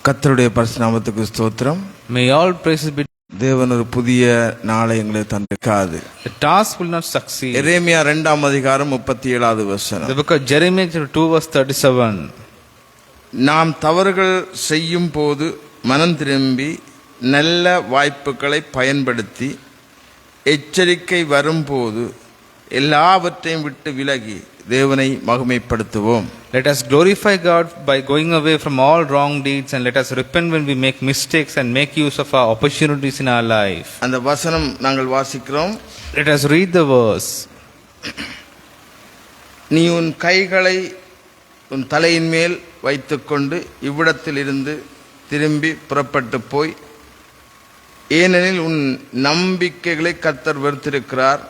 கர்த்தருடைய பரிசுத்த நாமத்துக்கு ஸ்தோத்திரம். May all praises be. தேவன் ஒரு புதிய நாளை எங்களுக்கு தந்திருக்காது. The task will not succeed. எரேமியா 2 அதிகாரம் 37வது வசனம். The book of Jeremiah chapter 2 verse 37. நாம் தவறுகள் செய்யும் போது மனம் திரும்பி நல்ல வாய்ப்புகளை பயன்படுத்தி எச்சரிக்கை வரும்போது எல்லாவற்றையும் விட்டு விலகி தேவனை மகிமைப்படுத்துவோம். Let us glorify God by going away from all wrong deeds, and let us repent when we make mistakes and make use of our opportunities in our life. அந்த வசனம் நாங்கள் வாசிக்கிறோம். Let us read the verse. நீ உன் கைகளை உன் தலையின் மேல் வைத்துக்கொண்டு இவ்விடத்தில் இருந்து திரும்பி புறப்பட்டு போய், ஏனெனில் உன் நம்பிக்கைகளை கர்த்தர் வெறுத்திருக்கிறார்,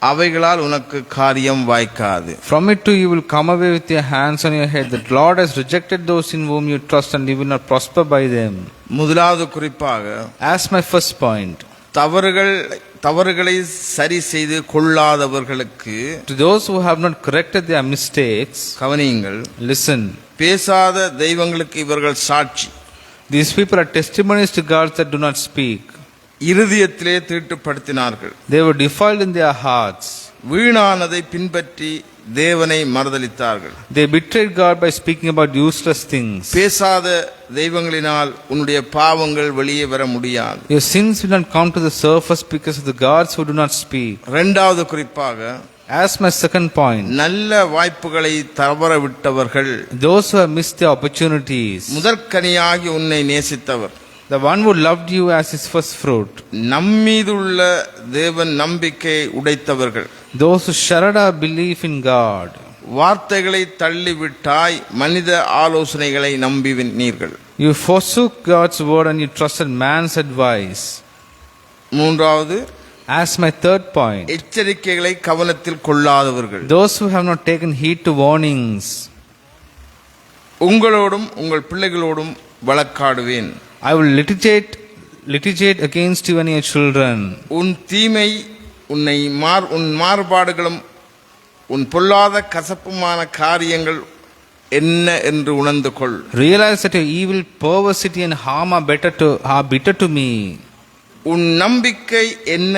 அவைகளால் உனக்கு காரியம் வாய்க்காது. From it too you will come away with your hands on your head. The Lord has rejected those in whom you trust, and you will not prosper by them. முதலாவது குறிப்பாக, As my first point, தவறுகளை சரி செய்து கொள்ளாதவர்களுக்கு, to those who have not corrected their mistakes, கவனியுங்கள், listen. பேசாத தெய்வங்களுக்கு இவர்கள் சாட்சி. These people are testimonies to gods that do not speak. இருதயத்திலே தீட்டுப்படுத்தினார்கள். They were defiled in their hearts. வீணானதை பின்பற்றி தேவனை மறுதலித்தார்கள். They betrayed God by speaking about useless things. பேசாத தெய்வங்களினால் உன்னுடைய பாவங்கள் வெளியே வர முடியாது. Your sins will not come to the surface because of the gods who do not speak. இரண்டாவது குறிப்பாக, As my second point, நல்ல வாய்ப்புகளை தவற விட்டவர்கள், those who have missed their opportunities, முதற்கனியாகி உன்னை நேசித்தவர், the one who loved you as his first fruit, நம்மீதுள்ள தேவன் நம்பிக்கை உடைத்தவர்கள், those who shattered our belief in God. வார்த்தைகளை தள்ளிவிட்டாய், மனித ஆலோசனைகளை நம்பினீர்கள். You forsook God's word and you trusted man's advice. மூன்றாவது, As my third point, எச்சரிக்கைகளை கவனத்தில் கொள்ளாதவர்கள், those who have not taken heed to warnings. உங்களோடும் உங்கள் பிள்ளைகளோடும் வழக்காடுவேன். I will litigate against you and your children. உன் தீமை உன் மாறுபாடுகளும் உன் பொல்லாத கசப்புமான காரியங்கள் என்ன என்று உணர்ந்து கொள். Realize that your evil, perversity and harm are bitter to me. உன் நம்பிக்கை என்ன?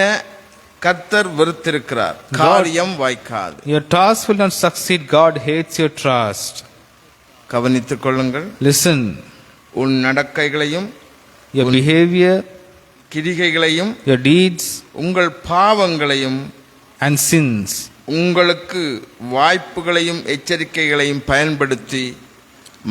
கர்த்தர் வெறுத்திருக்கிறார், காரியம் வாய்க்காது. Your task will not succeed. God hates your trust. கவனித்துக் கொள்ளுங்கள். Listen. உன் நடக்கைகளையும் Your behavior, கிரிகைகளையும், your deeds உங்கள் பாவங்களையும் and sins, உங்களுக்கு வாய்ப்புகளையும் எச்சரிக்கைகளையும் பயன்படுத்தி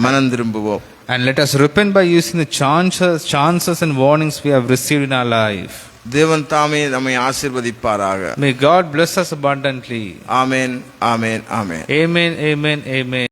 மனம் திரும்புவோம். and let us repent by using the chances and warnings we have received in our life. தேவன் தாமே நம்மை ஆசீர்வதிப்பாராக. May God bless us abundantly. ஆமென், ஆமென், ஆமென். Amen, amen, amen.